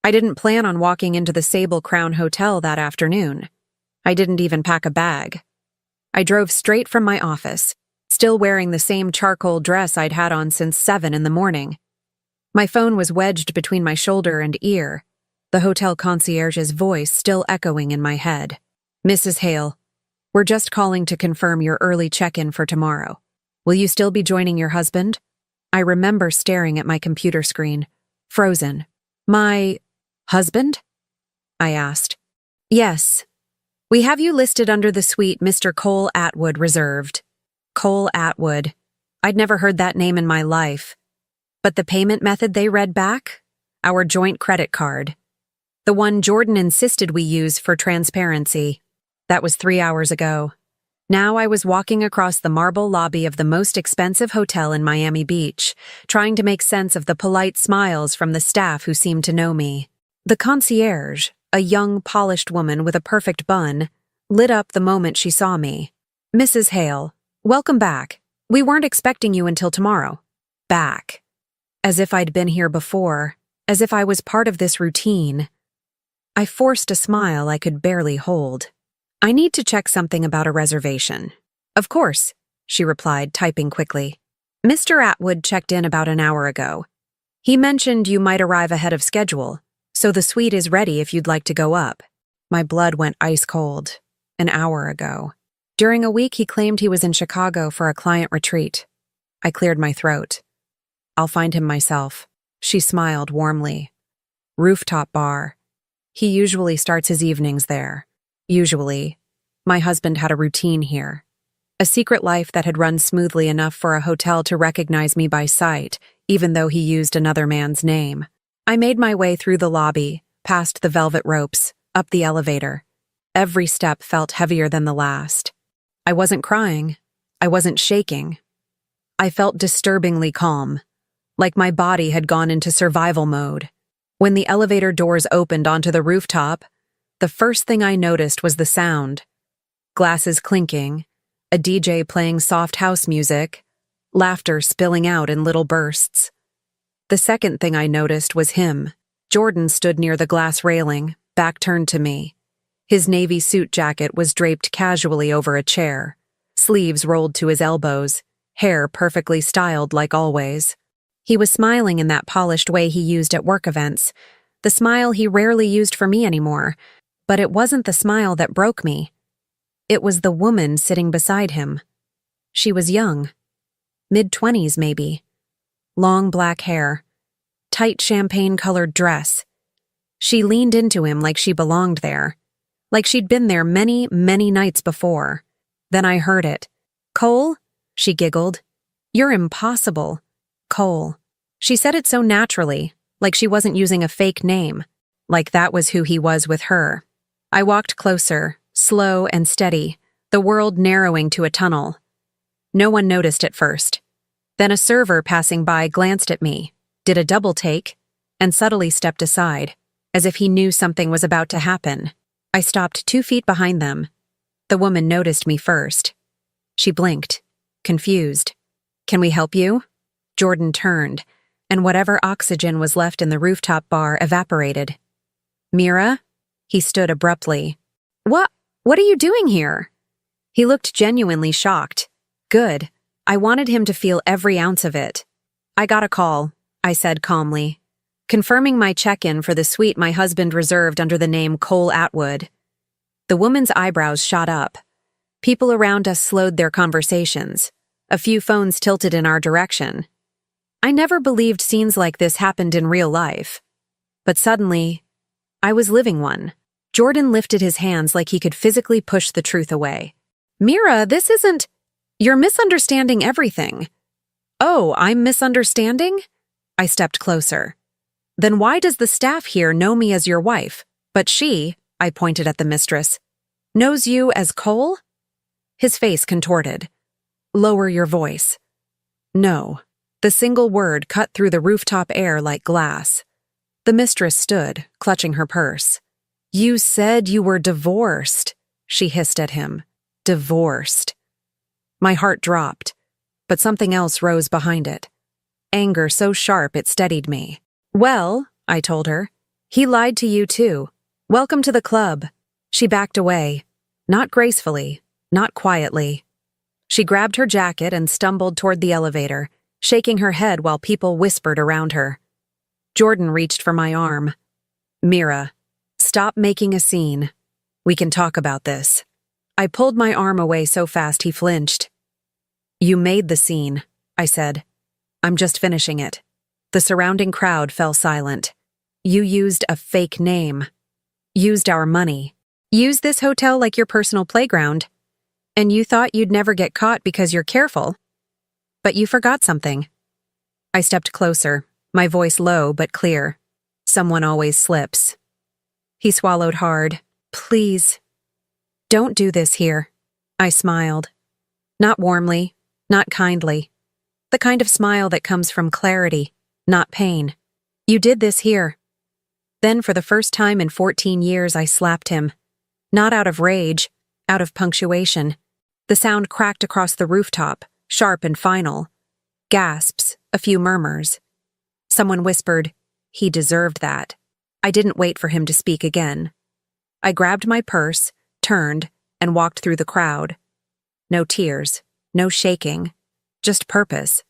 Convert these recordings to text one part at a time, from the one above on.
I didn't plan on walking into the Sable Crown Hotel that afternoon. I didn't even pack a bag. I drove straight from my office, still wearing the same charcoal dress I'd had on since 7 in the morning. My phone was wedged between my shoulder and ear, the hotel concierge's voice still echoing in my head. "Mrs. Hale, we're just calling to confirm your early check-in for tomorrow. Will you still be joining your husband?" I remember staring at my computer screen, frozen. "My husband?" I asked. "Yes. We have you listed under the suite Mr. Cole Atwood reserved." Cole Atwood. I'd never heard that name in my life. But the payment method they read back? Our joint credit card. The one Jordan insisted we use for transparency. That was 3 hours ago. Now I was walking across the marble lobby of the most expensive hotel in Miami Beach, trying to make sense of the polite smiles from the staff who seemed to know me. The concierge, a young, polished woman with a perfect bun, lit up the moment she saw me. "Mrs. Hale, welcome back. We weren't expecting you until tomorrow." Back. As if I'd been here before, as if I was part of this routine. I forced a smile I could barely hold. "I need to check something about a reservation." "Of course," she replied, typing quickly. "Mr. Atwood checked in about an hour ago. He mentioned you might arrive ahead of schedule, so the suite is ready if you'd like to go up." My blood went ice cold. An hour ago. During a week he claimed he was in Chicago for a client retreat. I cleared my throat. "I'll find him myself." She smiled warmly. "Rooftop bar. He usually starts his evenings there." Usually. My husband had a routine here. A secret life that had run smoothly enough for a hotel to recognize me by sight, even though he used another man's name. I made my way through the lobby, past the velvet ropes, up the elevator. Every step felt heavier than the last. I wasn't crying. I wasn't shaking. I felt disturbingly calm, like my body had gone into survival mode. When the elevator doors opened onto the rooftop, the first thing I noticed was the sound. Glasses clinking, a DJ playing soft house music, laughter spilling out in little bursts. The second thing I noticed was him. Jordan stood near the glass railing, back turned to me. His navy suit jacket was draped casually over a chair, sleeves rolled to his elbows, hair perfectly styled like always. He was smiling in that polished way he used at work events, the smile he rarely used for me anymore. But it wasn't the smile that broke me. It was the woman sitting beside him. She was young. Mid-20s, maybe. Long black hair. Tight champagne-colored dress. She leaned into him like she belonged there. Like she'd been there many, many nights before. Then I heard it. "Cole?" she giggled. "You're impossible. Cole." She said it so naturally, like she wasn't using a fake name. Like that was who he was with her. I walked closer, slow and steady, the world narrowing to a tunnel. No one noticed at first. Then a server passing by glanced at me, did a double take, and subtly stepped aside, as if he knew something was about to happen. I stopped 2 feet behind them. The woman noticed me first. She blinked, confused. "Can we help you?" Jordan turned, and whatever oxygen was left in the rooftop bar evaporated. "Mira?" He stood abruptly. What are you doing here?" He looked genuinely shocked. Good. I wanted him to feel every ounce of it. "I got a call," I said calmly, confirming my check-in for the suite my husband reserved under the name Cole Atwood. The woman's eyebrows shot up. People around us slowed their conversations. A few phones tilted in our direction. I never believed scenes like this happened in real life. But suddenly, I was living one. Jordan lifted his hands like he could physically push the truth away. "Mira, this isn't... You're misunderstanding everything." "Oh, I'm misunderstanding?" I stepped closer. "Then why does the staff here know me as your wife, but she," I pointed at the mistress, "knows you as Cole?" His face contorted. "Lower your voice." "No." The single word cut through the rooftop air like glass. The mistress stood, clutching her purse. "You said you were divorced," she hissed at him. Divorced. My heart dropped, but something else rose behind it. Anger so sharp it steadied me. "Well," I told her, He lied to you too. Welcome to the club. She backed away. Not gracefully, not quietly. She grabbed her jacket and stumbled toward the elevator, shaking her head while people whispered around her. Jordan reached for my arm. Mira, stop making a scene. We can talk about this. I pulled my arm away so fast he flinched. You made the scene, I said. I'm just finishing it. The surrounding crowd fell silent. You used a fake name. Used our money. Used this hotel like your personal playground. And you thought you'd never get caught because you're careful. But you forgot something. I stepped closer, my voice low but clear. Someone always slips. He swallowed hard. Please. Don't do this here. I smiled. Not warmly, not kindly. The kind of smile that comes from clarity, not pain. You did this here. Then for the first time in 14 years I slapped him. Not out of rage, out of punctuation. The sound cracked across the rooftop, sharp and final. Gasps, a few murmurs. Someone whispered, he deserved that. I didn't wait for him to speak again. I grabbed my purse, turned, and walked through the crowd. No tears, no shaking, just purpose.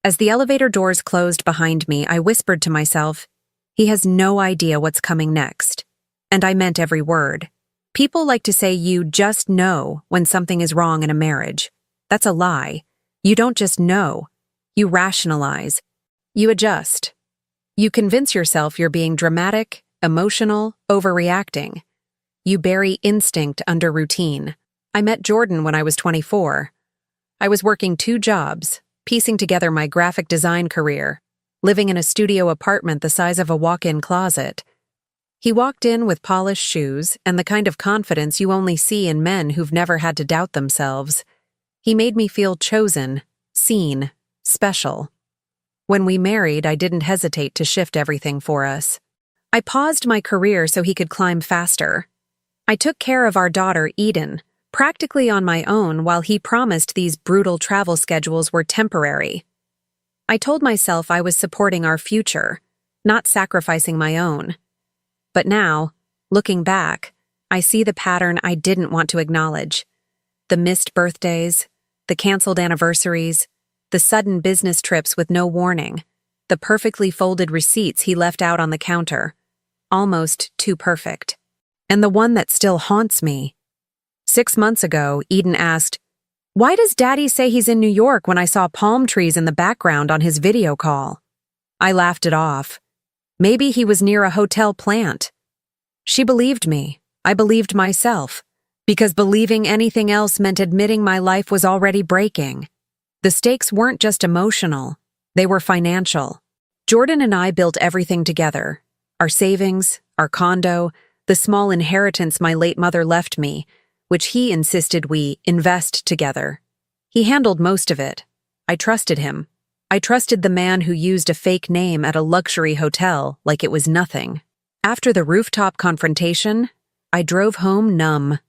As the elevator doors closed behind me, I whispered to myself, he has no idea what's coming next. And I meant every word. People like to say you just know when something is wrong in a marriage. That's a lie. You don't just know. You rationalize. You adjust. You convince yourself you're being dramatic, emotional, overreacting. You bury instinct under routine. I met Jordan when I was 24. I was working 2 jobs, piecing together my graphic design career, living in a studio apartment the size of a walk-in closet. He walked in with polished shoes and the kind of confidence you only see in men who've never had to doubt themselves. He made me feel chosen, seen, special. When we married, I didn't hesitate to shift everything for us. I paused my career so he could climb faster. I took care of our daughter, Eden, practically on my own while he promised these brutal travel schedules were temporary. I told myself I was supporting our future, not sacrificing my own. But now, looking back, I see the pattern I didn't want to acknowledge. The missed birthdays, the canceled anniversaries, the sudden business trips with no warning, the perfectly folded receipts he left out on the counter. Almost too perfect. And the one that still haunts me. 6 months ago, Eden asked, "Why does Daddy say he's in New York when I saw palm trees in the background on his video call?" I laughed it off. Maybe he was near a hotel plant. She believed me. I believed myself. Because believing anything else meant admitting my life was already breaking. The stakes weren't just emotional. They were financial. Jordan and I built everything together. Our savings, our condo, the small inheritance my late mother left me, which he insisted we invest together. He handled most of it. I trusted him. I trusted the man who used a fake name at a luxury hotel like it was nothing. After the rooftop confrontation, I drove home numb.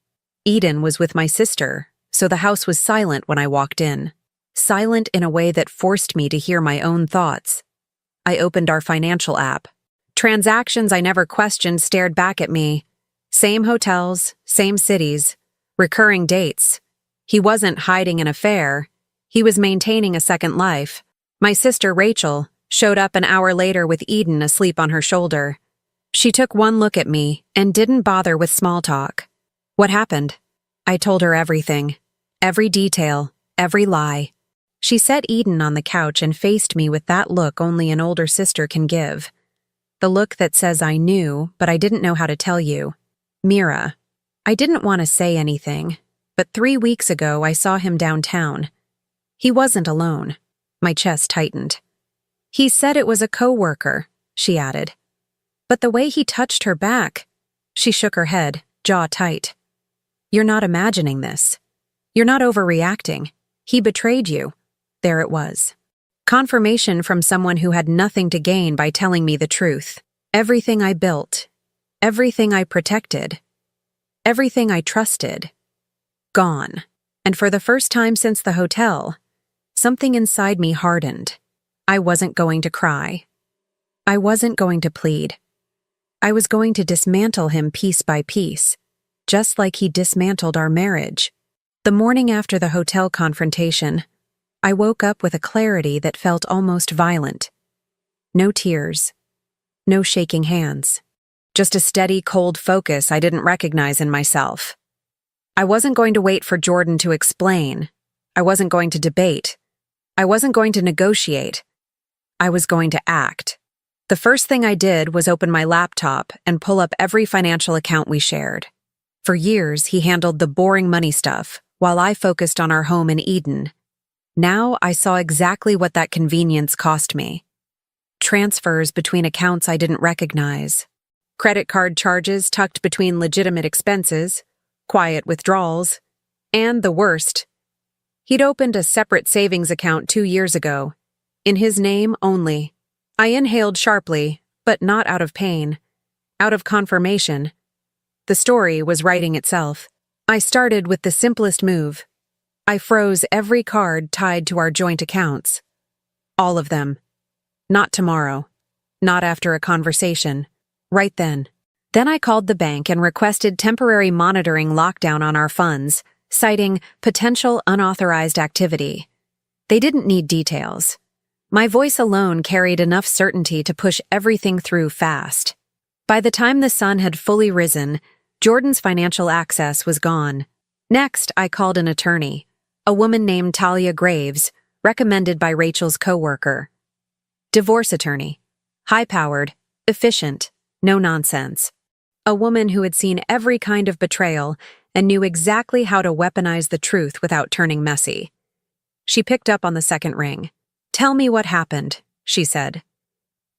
Eden was with my sister, so the house was silent when I walked in. Silent in a way that forced me to hear my own thoughts. I opened our financial app. Transactions I never questioned stared back at me. Same hotels, same cities, recurring dates. He wasn't hiding an affair. He was maintaining a second life. My sister, Rachel, showed up an hour later with Eden asleep on her shoulder. She took one look at me and didn't bother with small talk. What happened? I told her everything. Every detail, every lie. She set Eden on the couch and faced me with that look only an older sister can give. The look that says I knew, but I didn't know how to tell you. Mira. I didn't want to say anything, but 3 weeks ago I saw him downtown. He wasn't alone. My chest tightened. He said it was a coworker, she added. But the way he touched her back, she shook her head, jaw tight. You're not imagining this. You're not overreacting. He betrayed you. There it was. Confirmation from someone who had nothing to gain by telling me the truth. Everything I built, everything I protected, everything I trusted, gone. And for the first time since the hotel, something inside me hardened. I wasn't going to cry. I wasn't going to plead. I was going to dismantle him piece by piece, just like he dismantled our marriage. The morning after the hotel confrontation, I woke up with a clarity that felt almost violent. No tears. No shaking hands. Just a steady, cold focus I didn't recognize in myself. I wasn't going to wait for Jordan to explain. I wasn't going to debate. I wasn't going to negotiate. I was going to act. The first thing I did was open my laptop and pull up every financial account we shared. For years, he handled the boring money stuff, while I focused on our home in Eden. Now I saw exactly what that convenience cost me. Transfers between accounts I didn't recognize. Credit card charges tucked between legitimate expenses, quiet withdrawals, and the worst. He'd opened a separate savings account 2 years ago, in his name only. I inhaled sharply, but not out of pain, out of confirmation. The story was writing itself. I started with the simplest move. I froze every card tied to our joint accounts. All of them. Not tomorrow. Not after a conversation. Right then. Then I called the bank and requested temporary monitoring lockdown on our funds, citing potential unauthorized activity. They didn't need details. My voice alone carried enough certainty to push everything through fast. By the time the sun had fully risen, Jordan's financial access was gone. Next, I called an attorney, a woman named Talia Graves, recommended by Rachel's coworker. Divorce attorney. High-powered, efficient, no nonsense. A woman who had seen every kind of betrayal and knew exactly how to weaponize the truth without turning messy. She picked up on the second ring. "Tell me what happened," she said.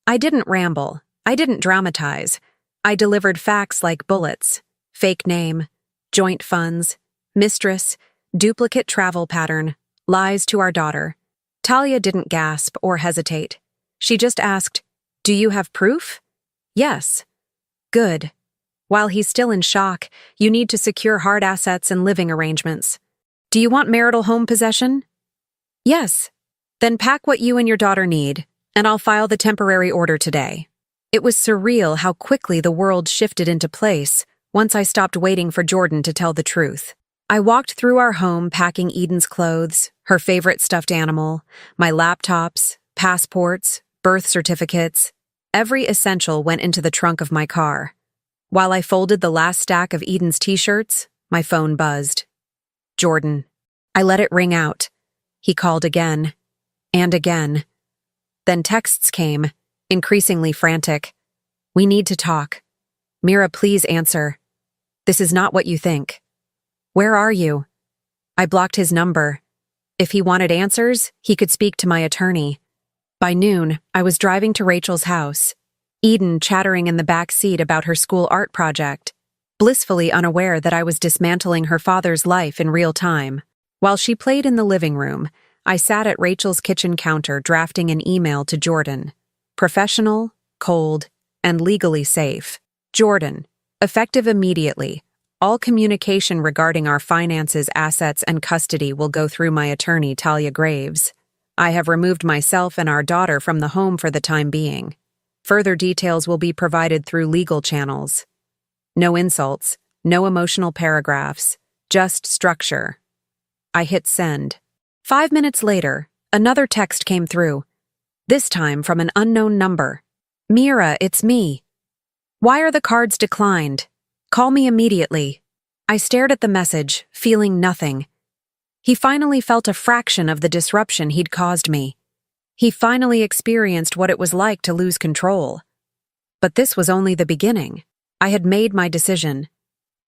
I didn't ramble. I didn't dramatize. I delivered facts like bullets. Fake name, joint funds, mistress, duplicate travel pattern, lies to our daughter. Talia didn't gasp or hesitate. She just asked, "Do you have proof?" "Yes." "Good. While he's still in shock, you need to secure hard assets and living arrangements. Do you want marital home possession?" "Yes." "Then pack what you and your daughter need, and I'll file the temporary order today." It was surreal how quickly the world shifted into place once I stopped waiting for Jordan to tell the truth. I walked through our home packing Eden's clothes, her favorite stuffed animal, my laptops, passports, birth certificates. Every essential went into the trunk of my car. While I folded the last stack of Eden's t-shirts, my phone buzzed. Jordan. I let it ring out. He called again. And again. Then texts came, increasingly frantic. "We need to talk. Mira, please answer. This is not what you think. Where are you?" I blocked his number. If he wanted answers, he could speak to my attorney. By noon, I was driving to Rachel's house, Eden chattering in the back seat about her school art project, blissfully unaware that I was dismantling her father's life in real time. While she played in the living room, I sat at Rachel's kitchen counter drafting an email to Jordan. Professional, cold, and legally safe. Jordan, effective immediately. All communication regarding our finances, assets, and custody will go through my attorney, Talia Graves. I have removed myself and our daughter from the home for the time being. Further details will be provided through legal channels. No insults, no emotional paragraphs, just structure. I hit send. 5 minutes later, another text came through, this time from an unknown number. "Mira, it's me. Why are the cards declined? Call me immediately." I stared at the message, feeling nothing. He finally felt a fraction of the disruption he'd caused me. He finally experienced what it was like to lose control. But this was only the beginning. I had made my decision.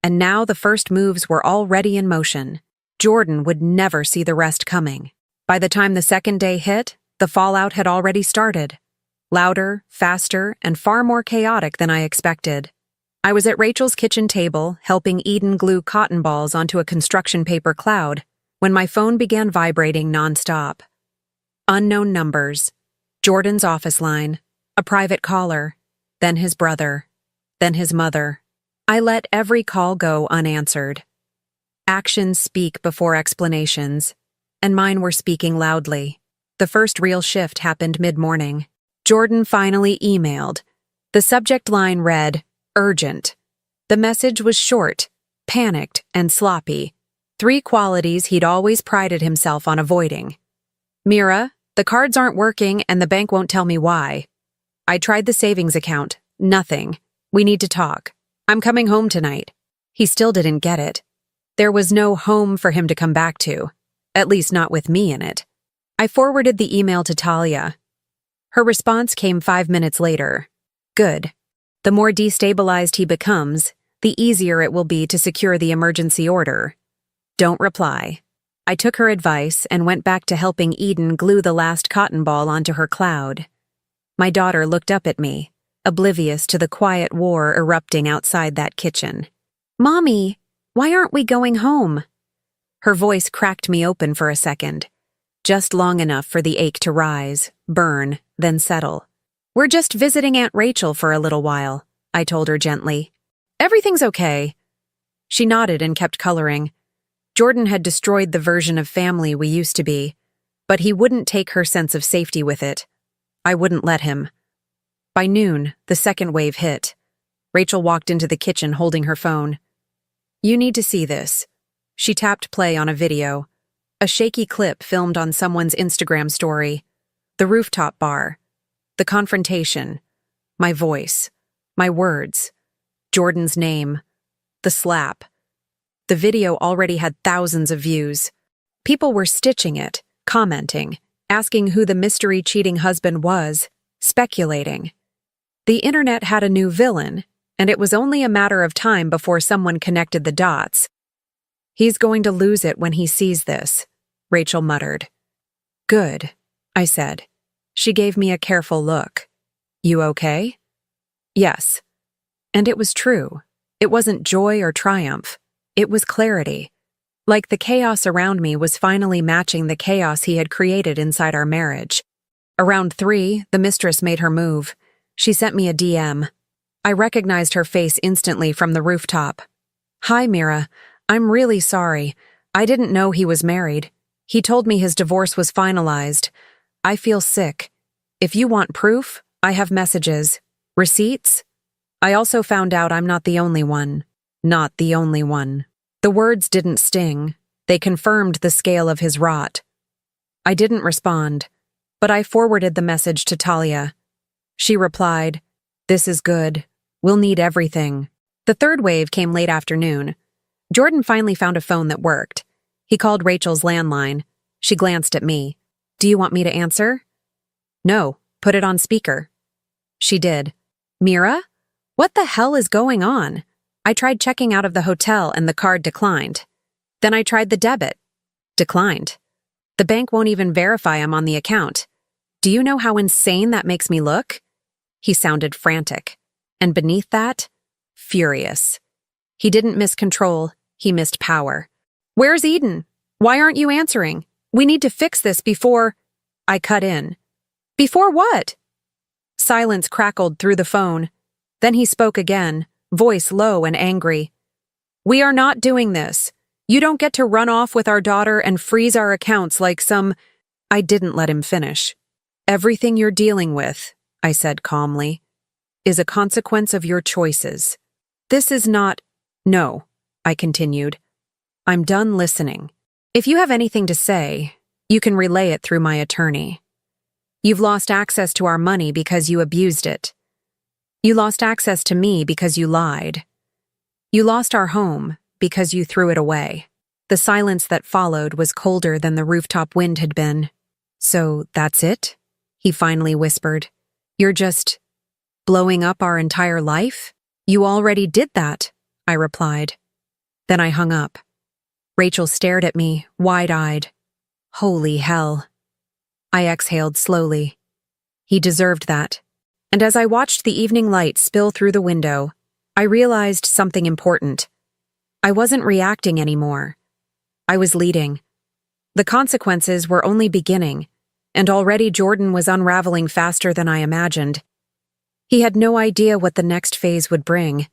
And now the first moves were already in motion. Jordan would never see the rest coming. By the time the second day hit, the fallout had already started. Louder, faster, and far more chaotic than I expected. I was at Rachel's kitchen table, helping Eden glue cotton balls onto a construction paper cloud, when my phone began vibrating nonstop. Unknown numbers, Jordan's office line, a private caller, then his brother, then his mother. I let every call go unanswered. Actions speak before explanations, and mine were speaking loudly. The first real shift happened mid-morning. Jordan finally emailed, The subject line read, "Urgent." The message was short, panicked, and sloppy, 3 qualities he'd always prided himself on avoiding. "Mira, the cards aren't working and the bank won't tell me why. I tried the savings account. Nothing. We need to talk. I'm coming home tonight." He still didn't get it. There was no home for him to come back to, at least not with me in it. I forwarded the email to Talia. Her response came 5 minutes later. "Good. The more destabilized he becomes, the easier it will be to secure the emergency order. Don't reply." I took her advice and went back to helping Eden glue the last cotton ball onto her cloud. My daughter looked up at me, oblivious to the quiet war erupting outside that kitchen. "Mommy, why aren't we going home?" Her voice cracked me open for a second, just long enough for the ache to rise, burn, then settle. "We're just visiting Aunt Rachel for a little while," I told her gently. "Everything's okay." She nodded and kept coloring. Jordan had destroyed the version of family we used to be, but he wouldn't take her sense of safety with it. I wouldn't let him. By noon, the second wave hit. Rachel walked into the kitchen holding her phone. "You need to see this." She tapped play on a video, a shaky clip filmed on someone's Instagram story. The rooftop bar, the confrontation, my voice, my words, Jordan's name, the slap. The video already had thousands of views. People were stitching it, commenting, asking who the mystery cheating husband was, speculating. The internet had a new villain, and it was only a matter of time before someone connected the dots. "He's going to lose it when he sees this," Rachel muttered. "Good," I said. She gave me a careful look. "You okay?" "Yes." And it was true. It wasn't joy or triumph. It was clarity. Like the chaos around me was finally matching the chaos he had created inside our marriage. Around 3, the mistress made her move. She sent me a DM. I recognized her face instantly from the rooftop. "Hi, Mira. I'm really sorry. I didn't know he was married. He told me his divorce was finalized. I feel sick. If you want proof, I have messages. Receipts? I also found out I'm not the only one. Not the only one." The words didn't sting. They confirmed the scale of his rot. I didn't respond, but I forwarded the message to Talia. She replied, "This is good. We'll need everything." The third wave came late afternoon. Jordan finally found a phone that worked. He called Rachel's landline. She glanced at me. "Do you want me to answer?" "No, put it on speaker." She did. "Mira? What the hell is going on?" I tried checking out of the hotel and the card declined. Then I tried the debit. Declined. The bank won't even verify I'm on the account. Do you know how insane that makes me look? He sounded frantic. And beneath that, furious. He didn't miss control, he missed power. "Where's Eden? Why aren't you answering? We need to fix this before—" I cut in. "Before what?" Silence crackled through the phone. Then he spoke again, voice low and angry. "We are not doing this. You don't get to run off with our daughter and freeze our accounts like some—" I didn't let him finish. "Everything you're dealing with," I said calmly, "is a consequence of your choices. This is not—" "No," I continued. "I'm done listening. If you have anything to say, you can relay it through my attorney. You've lost access to our money because you abused it. You lost access to me because you lied. You lost our home because you threw it away." The silence that followed was colder than the rooftop wind had been. "So that's it?" he finally whispered. "You're just blowing up our entire life?" "You already did that," I replied. Then I hung up. Rachel stared at me, wide-eyed. Holy hell. I exhaled slowly. He deserved that. And as I watched the evening light spill through the window, I realized something important. I wasn't reacting anymore. I was leading. The consequences were only beginning, and already Jordan was unraveling faster than I imagined. He had no idea what the next phase would bring.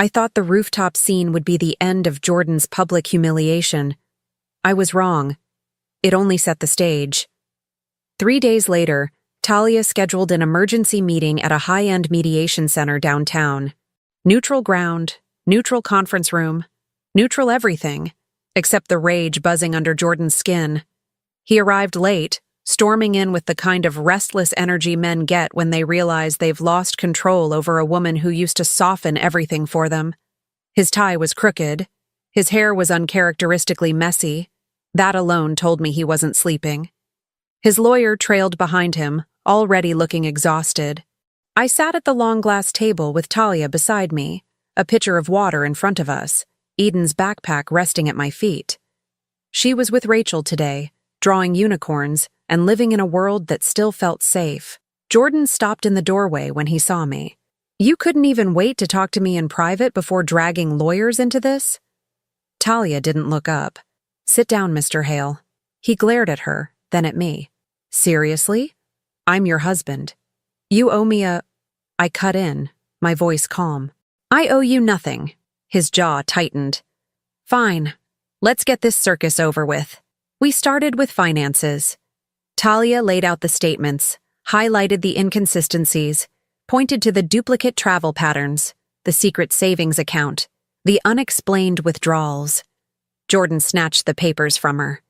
I thought the rooftop scene would be the end of Jordan's public humiliation. I was wrong. It only set the stage. 3 days later, Talia scheduled an emergency meeting at a high-end mediation center downtown. Neutral ground, neutral conference room, neutral everything, except the rage buzzing under Jordan's skin. He arrived late, storming in with the kind of restless energy men get when they realize they've lost control over a woman who used to soften everything for them. His tie was crooked. His hair was uncharacteristically messy. That alone told me he wasn't sleeping. His lawyer trailed behind him, already looking exhausted. I sat at the long glass table with Talia beside me, a pitcher of water in front of us, Eden's backpack resting at my feet. She was with Rachel today, drawing unicorns and living in a world that still felt safe. Jordan stopped in the doorway when he saw me. "You couldn't even wait to talk to me in private before dragging lawyers into this?" Talia didn't look up. "Sit down, Mr. Hale." He glared at her, then at me. "Seriously? I'm your husband. You owe me a—" I cut in, my voice calm. "I owe you nothing." His jaw tightened. "Fine. Let's get this circus over with." We started with finances. Talia laid out the statements, highlighted the inconsistencies, pointed to the duplicate travel patterns, the secret savings account, the unexplained withdrawals. Jordan snatched the papers from her.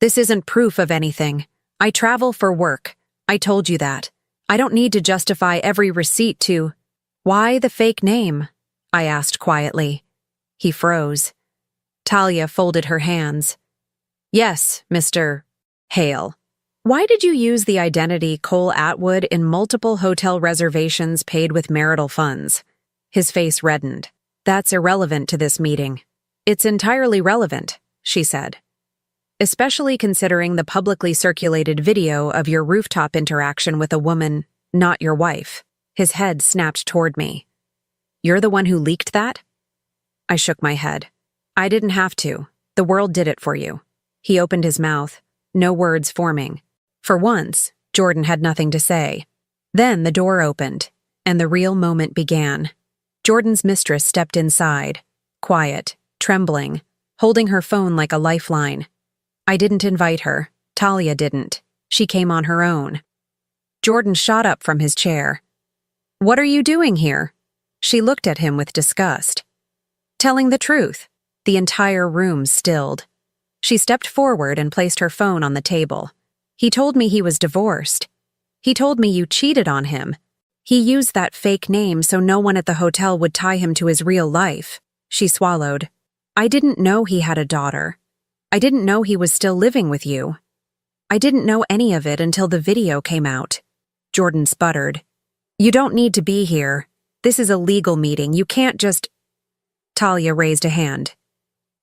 "This isn't proof of anything. I travel for work. I told you that. I don't need to justify every receipt to—" "Why the fake name?" I asked quietly. He froze. Talia folded her hands. "Yes, Mr. Hale. Why did you use the identity Cole Atwood in multiple hotel reservations paid with marital funds?" His face reddened. "That's irrelevant to this meeting." "It's entirely relevant," she said. "Especially considering the publicly circulated video of your rooftop interaction with a woman, not your wife." His head snapped toward me. "You're the one who leaked that?" I shook my head. "I didn't have to. The world did it for you." He opened his mouth, no words forming. For once, Jordan had nothing to say. Then the door opened, and the real moment began. Jordan's mistress stepped inside, quiet, trembling, holding her phone like a lifeline. I didn't invite her. Talia didn't. She came on her own. Jordan shot up from his chair. "What are you doing here?" She looked at him with disgust. "Telling the truth." The entire room stilled. She stepped forward and placed her phone on the table. "He told me he was divorced. He told me you cheated on him. He used that fake name so no one at the hotel would tie him to his real life." She swallowed. "I didn't know he had a daughter. I didn't know he was still living with you. I didn't know any of it until the video came out." Jordan sputtered. "You don't need to be here. This is a legal meeting. You can't just—" Talia raised a hand.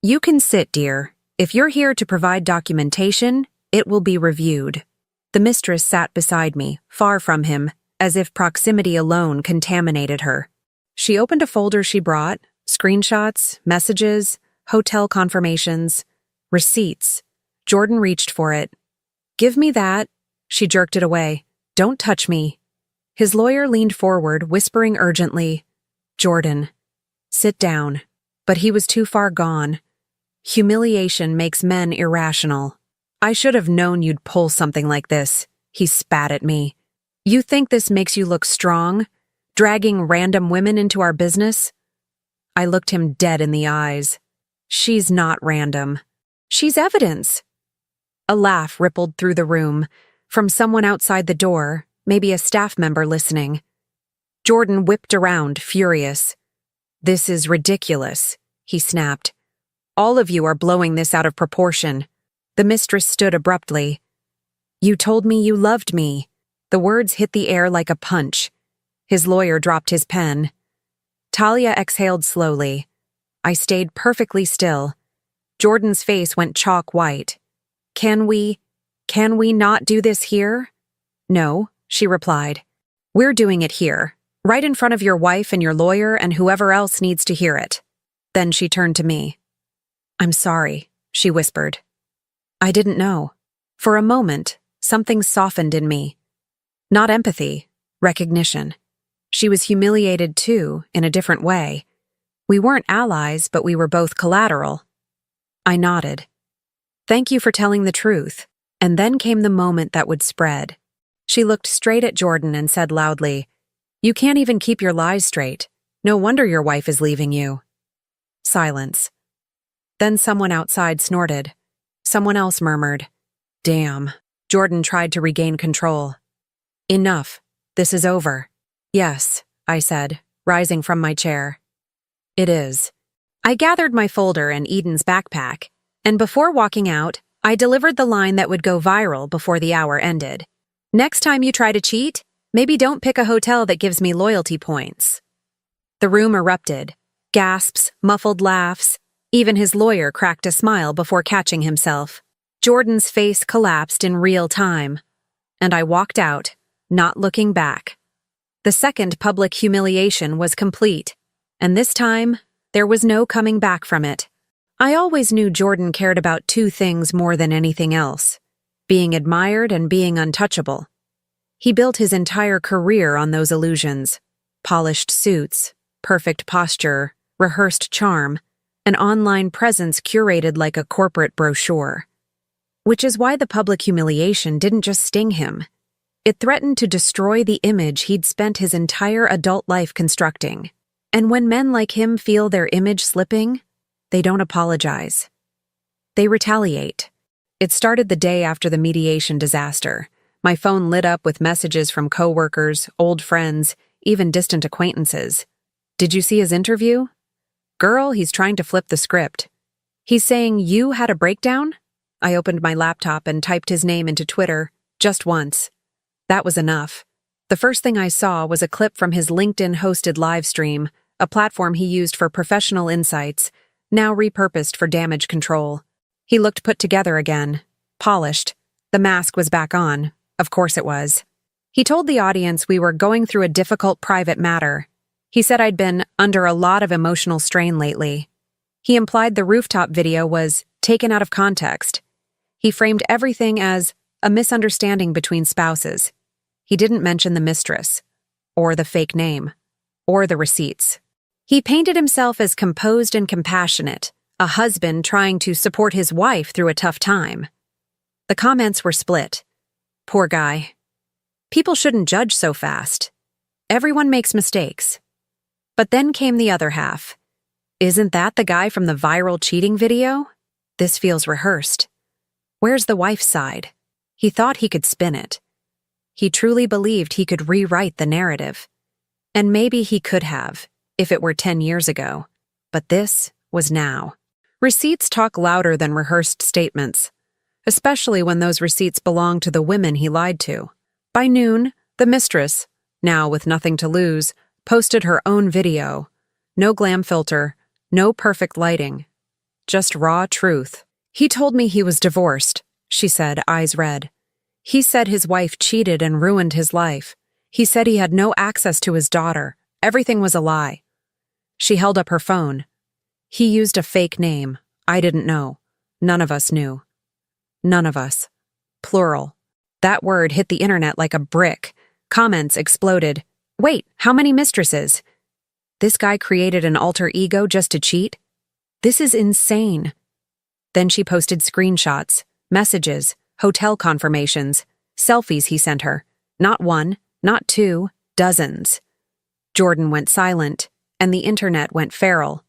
"You can sit, dear. If you're here to provide documentation, it will be reviewed." The mistress sat beside me, far from him, as if proximity alone contaminated her. She opened a folder she brought, screenshots, messages, hotel confirmations, receipts. Jordan reached for it. "Give me that." She jerked it away. "Don't touch me." His lawyer leaned forward, whispering urgently, "Jordan, sit down." But he was too far gone. Humiliation makes men irrational. "I should have known you'd pull something like this," he spat at me. "You think this makes you look strong? Dragging random women into our business?" I looked him dead in the eyes. "She's not random. She's evidence." A laugh rippled through the room, from someone outside the door, maybe a staff member listening. Jordan whipped around, furious. "This is ridiculous," he snapped. "All of you are blowing this out of proportion." The mistress stood abruptly. "You told me you loved me." The words hit the air like a punch. His lawyer dropped his pen. Talia exhaled slowly. I stayed perfectly still. Jordan's face went chalk white. Can we not do this here?" "No," she replied. "We're doing it here, right in front of your wife and your lawyer and whoever else needs to hear it." Then she turned to me. "I'm sorry," she whispered. I didn't know. For a moment, something softened in me. Not empathy, recognition. She was humiliated too, in a different way. We weren't allies, but we were both collateral. I nodded. "Thank you for telling the truth." And then came the moment that would spread. She looked straight at Jordan and said loudly, "You can't even keep your lies straight. No wonder your wife is leaving you." Silence. Then someone outside snorted. Someone else murmured, "Damn." Jordan tried to regain control. "Enough. This is over." "Yes," I said, rising from my chair. "It is." I gathered my folder and Eden's backpack, and before walking out, I delivered the line that would go viral before the hour ended. "Next time you try to cheat, maybe don't pick a hotel that gives me loyalty points." The room erupted. Gasps, muffled laughs. Even his lawyer cracked a smile before catching himself. Jordan's face collapsed in real time. And I walked out, not looking back. The second public humiliation was complete, and this time, there was no coming back from it. I always knew Jordan cared about two things more than anything else: being admired and being untouchable. He built his entire career on those illusions: polished suits, perfect posture, rehearsed charm, an online presence curated like a corporate brochure. Which is why the public humiliation didn't just sting him. It threatened to destroy the image he'd spent his entire adult life constructing. And when men like him feel their image slipping, they don't apologize. They retaliate. It started the day after the mediation disaster. My phone lit up with messages from coworkers, old friends, even distant acquaintances. "Did you see his interview? Girl, he's trying to flip the script. He's saying you had a breakdown?" I opened my laptop and typed his name into Twitter, just once. That was enough. The first thing I saw was a clip from his LinkedIn-hosted livestream, a platform he used for professional insights, now repurposed for damage control. He looked put together again, polished. The mask was back on. Of course it was. He told the audience we were going through a difficult private matter. He said I'd been under a lot of emotional strain lately. He implied the rooftop video was taken out of context. He framed everything as a misunderstanding between spouses. He didn't mention the mistress, or the fake name, or the receipts. He painted himself as composed and compassionate, a husband trying to support his wife through a tough time. The comments were split. Poor guy. People shouldn't judge so fast. Everyone makes mistakes. But then came the other half. Isn't that the guy from the viral cheating video? This feels rehearsed. Where's the wife's side? He thought he could spin it. He truly believed he could rewrite the narrative. And maybe he could have, if it were 10 years ago. But this was now. Receipts talk louder than rehearsed statements, especially when those receipts belong to the women he lied to. By noon, the mistress, now with nothing to lose, posted her own video. No glam filter, no perfect lighting. Just raw truth. "He told me he was divorced," she said, eyes red. "He said his wife cheated and ruined his life. He said he had no access to his daughter. Everything was a lie." She held up her phone. "He used a fake name. I didn't know. None of us knew." None of us. Plural. That word hit the internet like a brick. Comments exploded. "Wait, how many mistresses? This guy created an alter ego just to cheat? This is insane." Then she posted screenshots, messages, hotel confirmations, selfies he sent her. Not one, not two, dozens. Jordan went silent, and the internet went feral.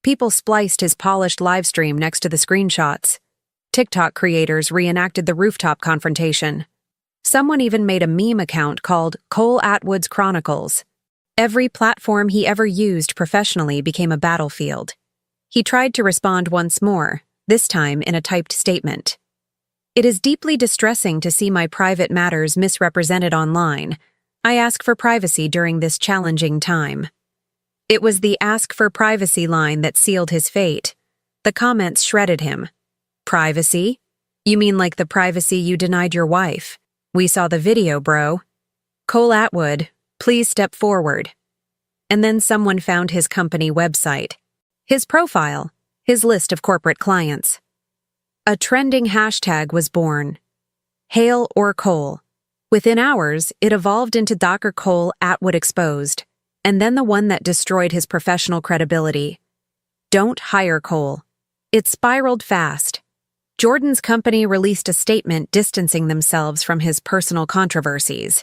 People spliced his polished livestream next to the screenshots. TikTok creators reenacted the rooftop confrontation. Someone even made a meme account called Cole Atwood's Chronicles. Every platform he ever used professionally became a battlefield. He tried to respond once more, this time in a typed statement. "It is deeply distressing to see my private matters misrepresented online. I ask for privacy during this challenging time." It was the "ask for privacy" line that sealed his fate. The comments shredded him. "Privacy? You mean like the privacy you denied your wife? We saw the video, bro. Cole Atwood, please step forward." And then someone found his company website, his profile, his list of corporate clients. A trending hashtag was born. Hail or Cole. Within hours, it evolved into Dr. Cole Atwood Exposed, and then the one that destroyed his professional credibility. Don't hire Cole. It spiraled fast. Jordan's company released a statement distancing themselves from his personal controversies.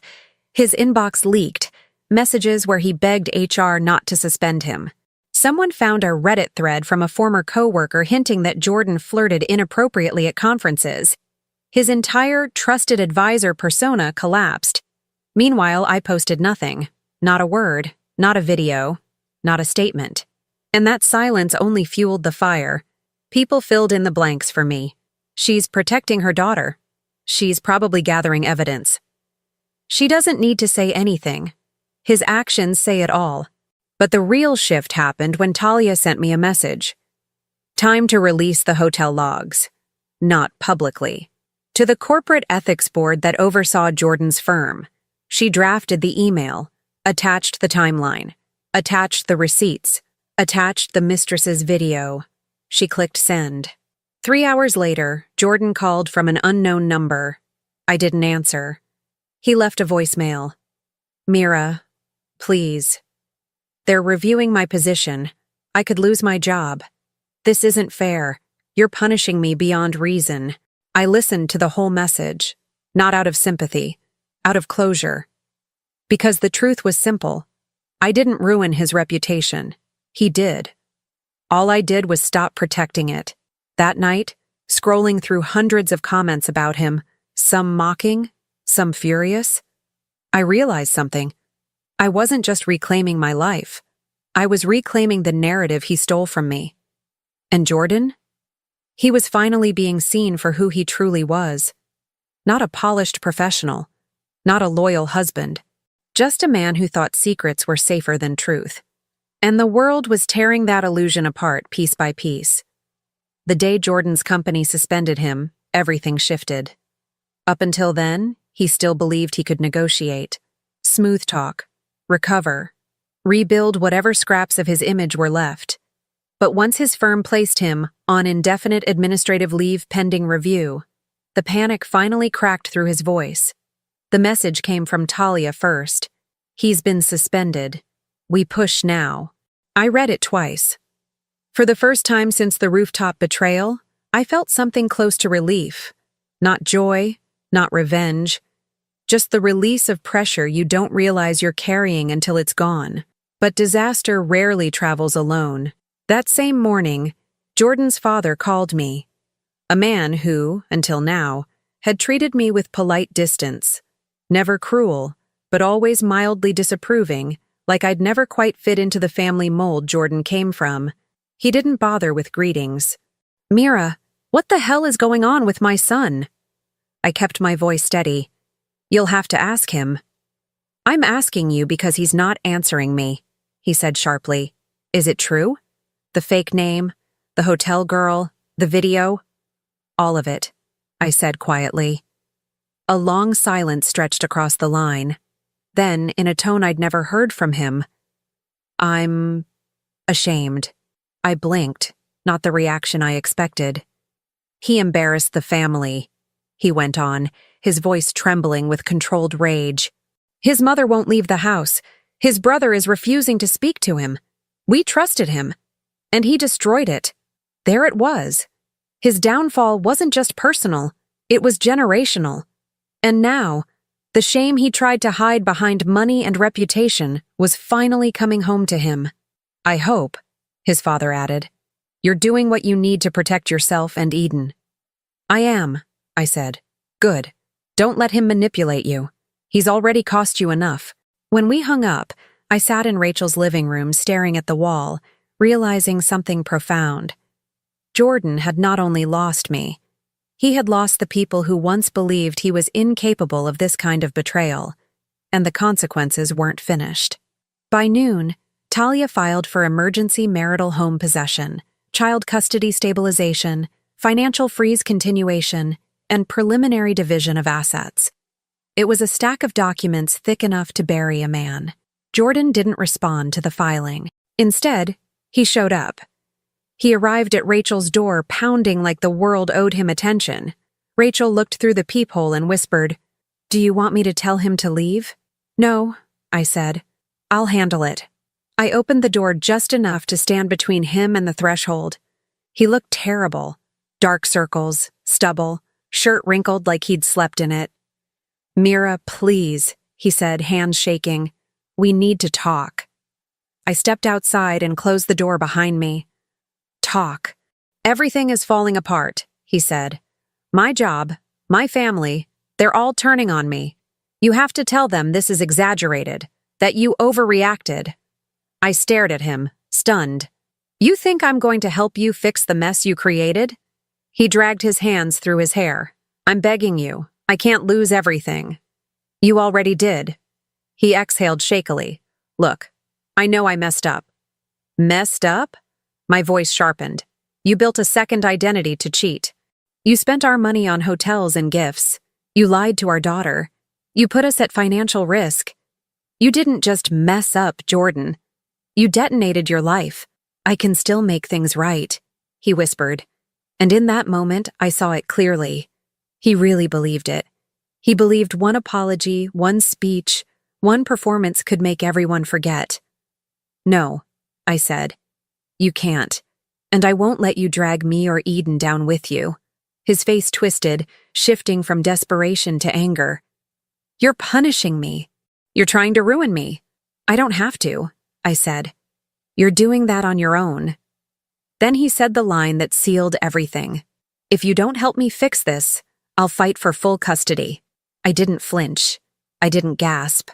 His inbox leaked, messages where he begged HR not to suspend him. Someone found a Reddit thread from a former coworker hinting that Jordan flirted inappropriately at conferences. His entire trusted advisor persona collapsed. Meanwhile, I posted nothing. Not a word, not a video, not a statement. And that silence only fueled the fire. People filled in the blanks for me. She's protecting her daughter. She's probably gathering evidence. She doesn't need to say anything. His actions say it all. But the real shift happened when Talia sent me a message. Time to release the hotel logs. Not publicly. To the corporate ethics board that oversaw Jordan's firm. She drafted the email, attached the timeline, attached the receipts, attached the mistress's video. She clicked send. 3 hours later, Jordan called from an unknown number. I didn't answer. He left a voicemail. Mira, please. They're reviewing my position. I could lose my job. This isn't fair. You're punishing me beyond reason. I listened to the whole message, not out of sympathy, out of closure. Because the truth was simple. I didn't ruin his reputation. He did. All I did was stop protecting it. That night, scrolling through hundreds of comments about him, some mocking, some furious, I realized something. I wasn't just reclaiming my life. I was reclaiming the narrative he stole from me. And Jordan? He was finally being seen for who he truly was. Not a polished professional, not a loyal husband, just a man who thought secrets were safer than truth. And the world was tearing that illusion apart piece by piece. The day Jordan's company suspended him, everything shifted. Up until then, he still believed he could negotiate, smooth talk, recover, rebuild whatever scraps of his image were left. But once his firm placed him on indefinite administrative leave pending review, the panic finally cracked through his voice. The message came from Talia first. He's been suspended. We push now. I read it twice. For the first time since the rooftop betrayal, I felt something close to relief. Not joy, not revenge. Just the release of pressure you don't realize you're carrying until it's gone. But disaster rarely travels alone. That same morning, Jordan's father called me. A man who, until now, had treated me with polite distance. Never cruel, but always mildly disapproving, like I'd never quite fit into the family mold Jordan came from. He didn't bother with greetings. Mira, what the hell is going on with my son? I kept my voice steady. You'll have to ask him. I'm asking you because he's not answering me, he said sharply. Is it true? The fake name, the hotel girl, the video? All of it, I said quietly. A long silence stretched across the line. Then, in a tone I'd never heard from him, I'm ashamed. I blinked, not the reaction I expected. He embarrassed the family, he went on, his voice trembling with controlled rage. His mother won't leave the house. His brother is refusing to speak to him. We trusted him. And he destroyed it. There it was. His downfall wasn't just personal, it was generational. And now, the shame he tried to hide behind money and reputation was finally coming home to him. I hope, his father added, you're doing what you need to protect yourself and Eden. I am, I said. Good. Don't let him manipulate you. He's already cost you enough. When we hung up, I sat in Rachel's living room staring at the wall, realizing something profound. Jordan had not only lost me, he had lost the people who once believed he was incapable of this kind of betrayal, and the consequences weren't finished. By noon, Talia filed for emergency marital home possession, child custody stabilization, financial freeze continuation, and preliminary division of assets. It was a stack of documents thick enough to bury a man. Jordan didn't respond to the filing. Instead, he showed up. He arrived at Rachel's door pounding like the world owed him attention. Rachel looked through the peephole and whispered, "Do you want me to tell him to leave?" "No," I said. "I'll handle it." I opened the door just enough to stand between him and the threshold. He looked terrible. Dark circles, stubble, shirt wrinkled like he'd slept in it. "Mira, please," he said, hands shaking. "We need to talk." I stepped outside and closed the door behind me. "Talk. Everything is falling apart," he said. "My job, my family, they're all turning on me. You have to tell them this is exaggerated, that you overreacted." I stared at him, stunned. "You think I'm going to help you fix the mess you created?" He dragged his hands through his hair. "I'm begging you. I can't lose everything." "You already did." He exhaled shakily. "Look, I know I messed up." "Messed up?" My voice sharpened. "You built a second identity to cheat. You spent our money on hotels and gifts. You lied to our daughter. You put us at financial risk. You didn't just mess up, Jordan. You detonated your life. I can still make things right," he whispered. And in that moment, I saw it clearly. He really believed it. He believed one apology, one speech, one performance could make everyone forget. "No," I said. "You can't. And I won't let you drag me or Eden down with you." His face twisted, shifting from desperation to anger. "You're punishing me. You're trying to ruin me." "I don't have to," I said. "You're doing that on your own." Then he said the line that sealed everything. "If you don't help me fix this, I'll fight for full custody." I didn't flinch. I didn't gasp.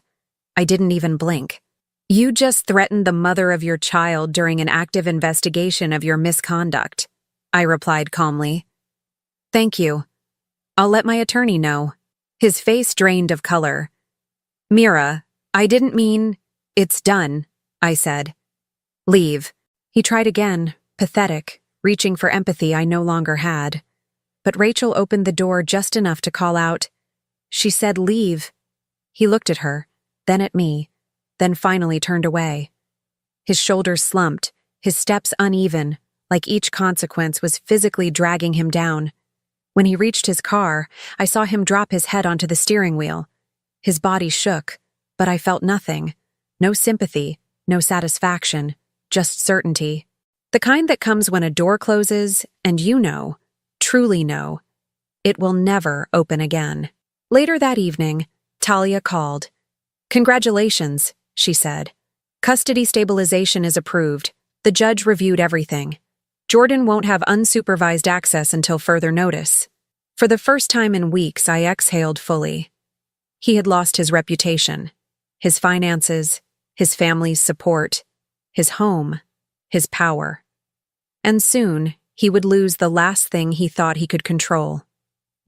I didn't even blink. "You just threatened the mother of your child during an active investigation of your misconduct," I replied calmly. "Thank you. I'll let my attorney know." His face drained of color. "Mira, I didn't mean—" "It's done," I said. "Leave." He tried again, pathetic, reaching for empathy I no longer had. But Rachel opened the door just enough to call out, "She said leave." He looked at her, then at me, then finally turned away. His shoulders slumped, his steps uneven, like each consequence was physically dragging him down. When he reached his car, I saw him drop his head onto the steering wheel. His body shook, but I felt nothing. No sympathy, no satisfaction, just certainty. The kind that comes when a door closes and you know, truly know, it will never open again. Later that evening, Talia called. "Congratulations," she said. "Custody stabilization is approved. The judge reviewed everything. Jordan won't have unsupervised access until further notice." For the first time in weeks, I exhaled fully. He had lost his reputation, his finances, his family's support, his home, his power. And soon, he would lose the last thing he thought he could control: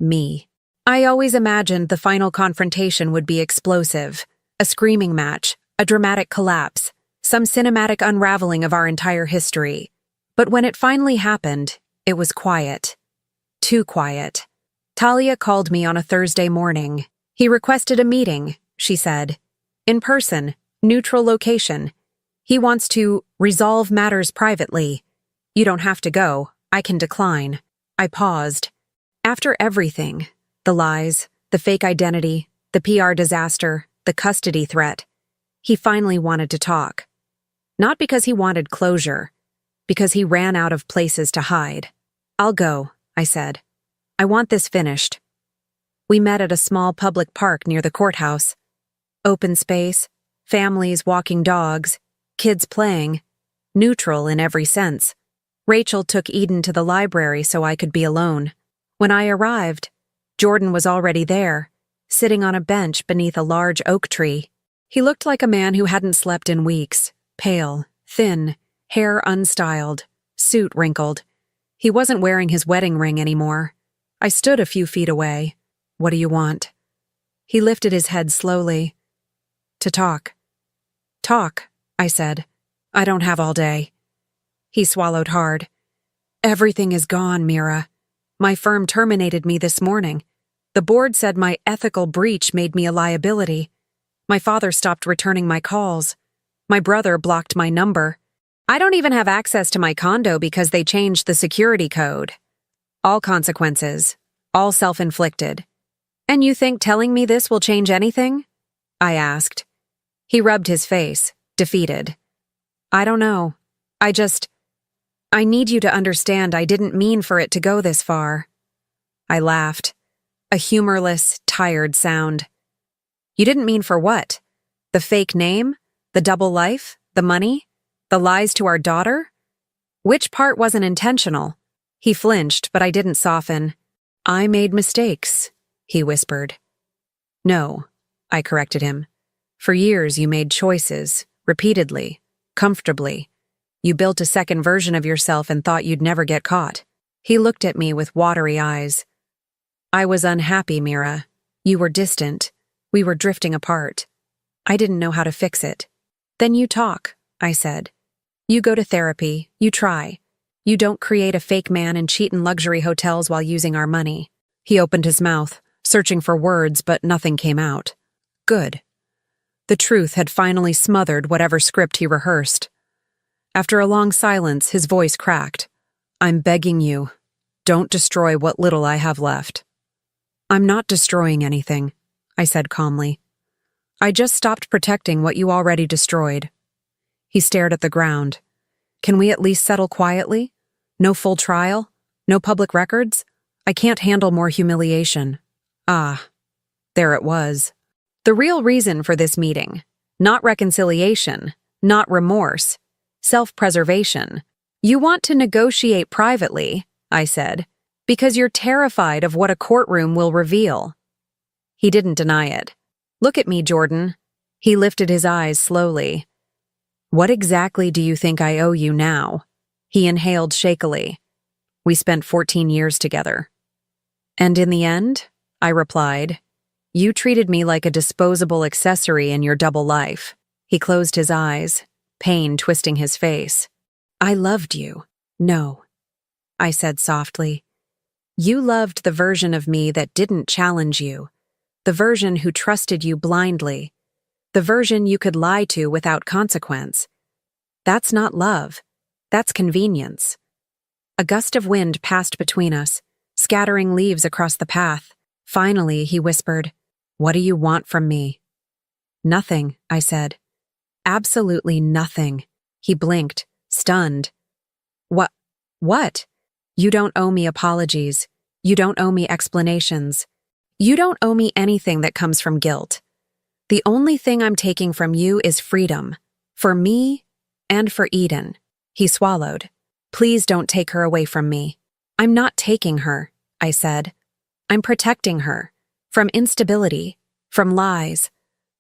me. I always imagined the final confrontation would be explosive, a screaming match, a dramatic collapse, some cinematic unraveling of our entire history. But when it finally happened, it was quiet. Too quiet. Talia called me on a Thursday morning. "He requested a meeting," she said. "In person, neutral location. He wants to resolve matters privately. You don't have to go. I can decline." I paused. After everything, the lies, the fake identity, the PR disaster, the custody threat, he finally wanted to talk. Not because he wanted closure, because he ran out of places to hide. "I'll go," I said. "I want this finished." We met at a small public park near the courthouse. Open space, families walking dogs, kids playing, neutral in every sense. Rachel took Eden to the library so I could be alone. When I arrived, Jordan was already there, sitting on a bench beneath a large oak tree. He looked like a man who hadn't slept in weeks, pale, thin, hair unstyled, suit wrinkled. He wasn't wearing his wedding ring anymore. I stood a few feet away. "What do you want?" He lifted his head slowly. "To talk." "Talk," I said. "I don't have all day." He swallowed hard. "Everything is gone, Mira. My firm terminated me this morning. The board said my ethical breach made me a liability. My father stopped returning my calls. My brother blocked my number. I don't even have access to my condo because they changed the security code. All consequences, all self-inflicted. And you think telling me this will change anything?" I asked. He rubbed his face, defeated. "I don't know. I need you to understand I didn't mean for it to go this far." I laughed. A humorless, tired sound. You didn't mean for what? The fake name? The double life? The money? The lies to our daughter? Which part wasn't intentional? He flinched, but I didn't soften. I made mistakes, he whispered. No, I corrected him. For years you made choices, repeatedly, comfortably. You built a second version of yourself and thought you'd never get caught. He looked at me with watery eyes. I was unhappy, Mira. You were distant. We were drifting apart. I didn't know how to fix it. Then you talk, I said. You go to therapy, you try. You don't create a fake man and cheat in luxury hotels while using our money. He opened his mouth, searching for words, but nothing came out. Good. The truth had finally smothered whatever script he rehearsed. After a long silence, his voice cracked. I'm begging you, don't destroy what little I have left. I'm not destroying anything, I said calmly. I just stopped protecting what you already destroyed. He stared at the ground. Can we at least settle quietly? No full trial? No public records? I can't handle more humiliation. Ah, there it was. The real reason for this meeting. Not reconciliation, not remorse, self-preservation. You want to negotiate privately, I said, because you're terrified of what a courtroom will reveal. He didn't deny it. Look at me, Jordan. He lifted his eyes slowly. What exactly do you think I owe you now? He inhaled shakily. We spent 14 years together. And in the end, I replied, you treated me like a disposable accessory in your double life. He closed his eyes, pain twisting his face. I loved you. No, I said softly. You loved the version of me that didn't challenge you, the version who trusted you blindly, the version you could lie to without consequence. That's not love. That's convenience. A gust of wind passed between us, scattering leaves across the path. Finally, he whispered, What do you want from me? Nothing, I said. Absolutely nothing. He blinked, stunned. What? You don't owe me apologies. You don't owe me explanations. You don't owe me anything that comes from guilt. The only thing I'm taking from you is freedom. For me and for Eden. He swallowed. Please don't take her away from me. I'm not taking her, I said. I'm protecting her. From instability. From lies.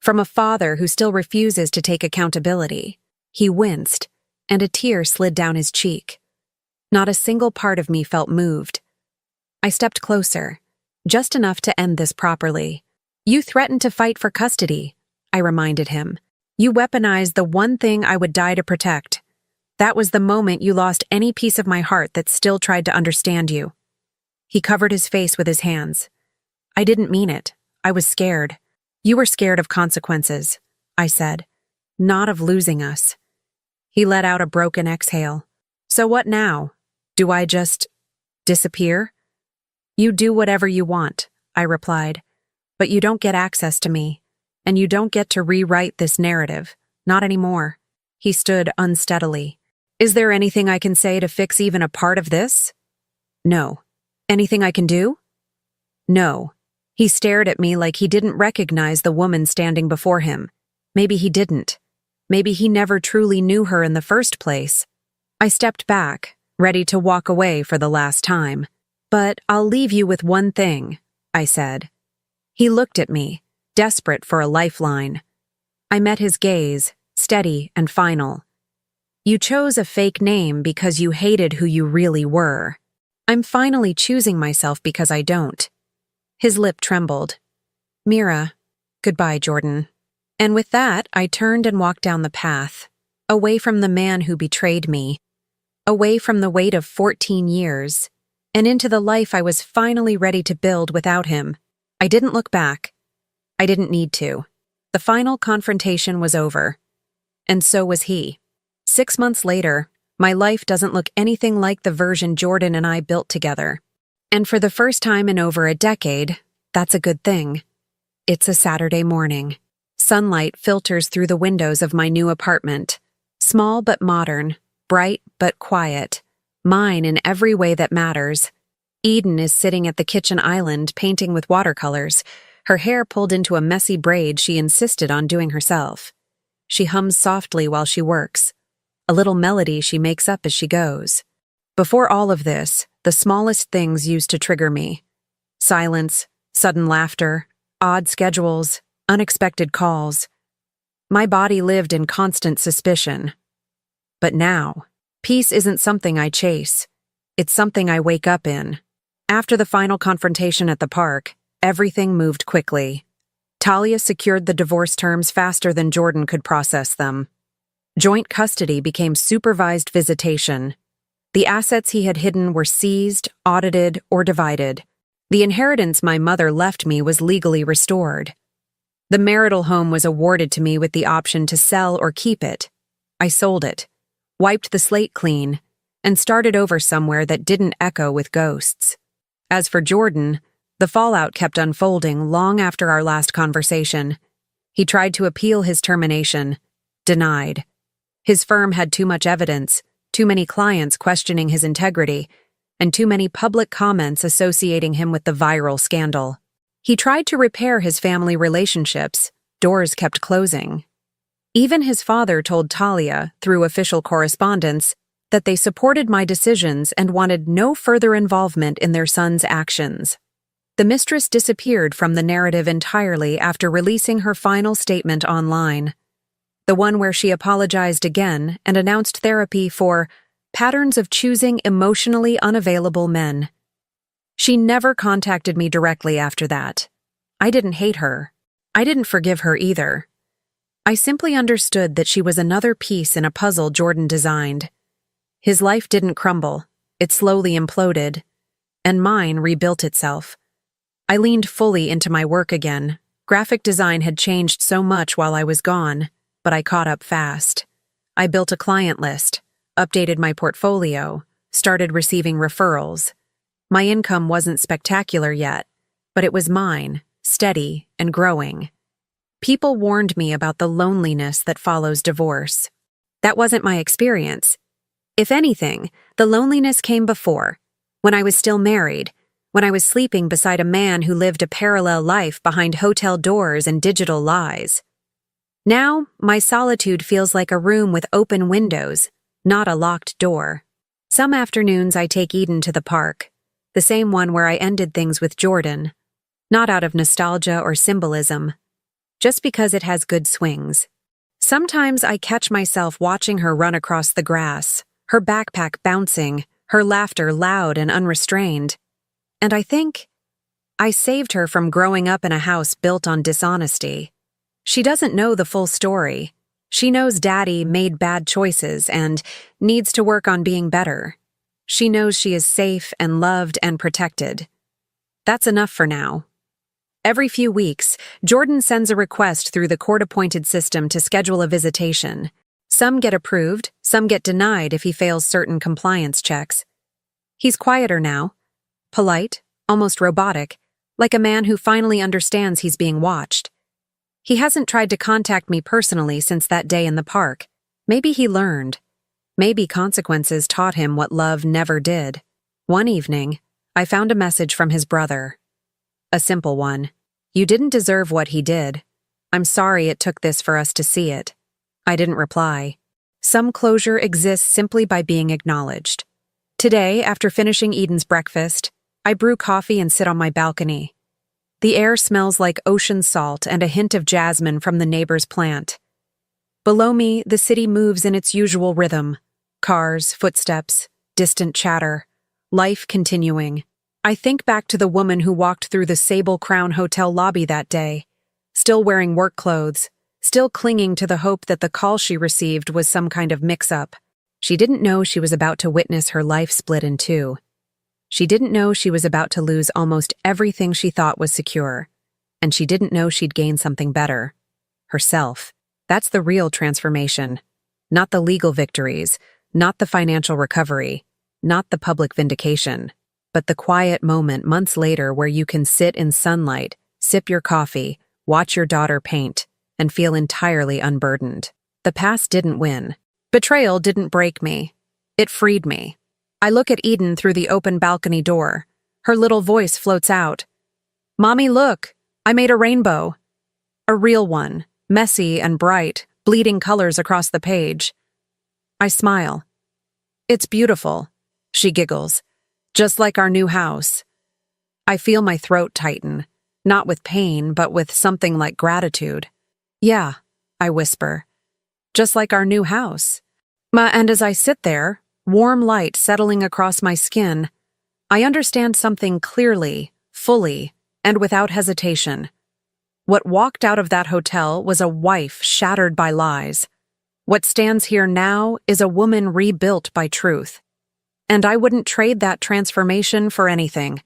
From a father who still refuses to take accountability. He winced, and a tear slid down his cheek. Not a single part of me felt moved. I stepped closer, just enough to end this properly. You threatened to fight for custody, I reminded him. You weaponized the one thing I would die to protect. That was the moment you lost any piece of my heart that still tried to understand you. He covered his face with his hands. I didn't mean it. I was scared. You were scared of consequences, I said. Not of losing us. He let out a broken exhale. So what now? Do I just disappear? You do whatever you want, I replied. But you don't get access to me. And you don't get to rewrite this narrative. Not anymore. He stood unsteadily. Is there anything I can say to fix even a part of this? No. Anything I can do? No. He stared at me like he didn't recognize the woman standing before him. Maybe he didn't. Maybe he never truly knew her in the first place. I stepped back, ready to walk away for the last time. But I'll leave you with one thing, I said. He looked at me, desperate for a lifeline. I met his gaze, steady and final. You chose a fake name because you hated who you really were. I'm finally choosing myself because I don't. His lip trembled. Mira, goodbye, Jordan. And with that, I turned and walked down the path, away from the man who betrayed me, away from the weight of 14 years, and into the life I was finally ready to build without him. I didn't look back. I didn't need to. The final confrontation was over. And so was he. 6 months later, my life doesn't look anything like the version Jordan and I built together. And for the first time in over a decade, that's a good thing. It's a Saturday morning. Sunlight filters through the windows of my new apartment. Small but modern, bright but quiet. Mine in every way that matters. Eden is sitting at the kitchen island painting with watercolors, her hair pulled into a messy braid she insisted on doing herself. She hums softly while she works, a little melody she makes up as she goes. Before all of this, the smallest things used to trigger me. Silence, sudden laughter, odd schedules, unexpected calls. My body lived in constant suspicion. But now, peace isn't something I chase. It's something I wake up in. After the final confrontation at the park, everything moved quickly. Talia secured the divorce terms faster than Jordan could process them. Joint custody became supervised visitation. The assets he had hidden were seized, audited, or divided. The inheritance my mother left me was legally restored. The marital home was awarded to me with the option to sell or keep it. I sold it, wiped the slate clean, and started over somewhere that didn't echo with ghosts. As for Jordan, the fallout kept unfolding long after our last conversation. He tried to appeal his termination, denied. His firm had too much evidence, too many clients questioning his integrity, and too many public comments associating him with the viral scandal. He tried to repair his family relationships. Doors kept closing. Even his father told Talia, through official correspondence, that they supported my decisions and wanted no further involvement in their son's actions. The mistress disappeared from the narrative entirely after releasing her final statement online. The one where she apologized again and announced therapy for patterns of choosing emotionally unavailable men. She never contacted me directly after that. I didn't hate her. I didn't forgive her either. I simply understood that she was another piece in a puzzle Jordan designed. His life didn't crumble. It slowly imploded. And mine rebuilt itself. I leaned fully into my work again. Graphic design had changed so much while I was gone, but I caught up fast. I built a client list, updated my portfolio, started receiving referrals. My income wasn't spectacular yet, but it was mine, steady and growing. People warned me about the loneliness that follows divorce. That wasn't my experience. If anything, the loneliness came before, when I was still married, when I was sleeping beside a man who lived a parallel life behind hotel doors and digital lies. Now, my solitude feels like a room with open windows, not a locked door. Some afternoons I take Eden to the park, the same one where I ended things with Jordan, not out of nostalgia or symbolism, just because it has good swings. Sometimes I catch myself watching her run across the grass, her backpack bouncing, her laughter loud and unrestrained. And I think, I saved her from growing up in a house built on dishonesty. She doesn't know the full story. She knows Daddy made bad choices and needs to work on being better. She knows she is safe and loved and protected. That's enough for now. Every few weeks, Jordan sends a request through the court-appointed system to schedule a visitation. Some get approved, some get denied if he fails certain compliance checks. He's quieter now, polite, almost robotic, like a man who finally understands he's being watched. He hasn't tried to contact me personally since that day in the park. Maybe he learned. Maybe consequences taught him what love never did. One evening, I found a message from his brother. A simple one. "You didn't deserve what he did. I'm sorry it took this for us to see it." I didn't reply. Some closure exists simply by being acknowledged. Today, after finishing Eden's breakfast, I brew coffee and sit on my balcony. The air smells like ocean salt and a hint of jasmine from the neighbor's plant. Below me, the city moves in its usual rhythm. Cars, footsteps, distant chatter, life continuing. I think back to the woman who walked through the Sable Crown Hotel lobby that day, still wearing work clothes, still clinging to the hope that the call she received was some kind of mix-up. She didn't know she was about to witness her life split in two. She didn't know she was about to lose almost everything she thought was secure, and she didn't know she'd gain something better. Herself. That's the real transformation. Not the legal victories, not the financial recovery, not the public vindication, but the quiet moment months later where you can sit in sunlight, sip your coffee, watch your daughter paint, and feel entirely unburdened. The past didn't win. Betrayal didn't break me. It freed me. I look at Eden through the open balcony door, Her little voice floats out. Mommy, look! I made a rainbow. A real one, messy and bright, bleeding colors across the page. I smile. It's beautiful, she giggles, just like our new house. I feel my throat tighten, not with pain, but with something like gratitude. Yeah, I whisper, just like our new house. And as I sit there, warm light settling across my skin, I understand something clearly, fully, and without hesitation. What walked out of that hotel was a wife shattered by lies. What stands here now is a woman rebuilt by truth. And I wouldn't trade that transformation for anything.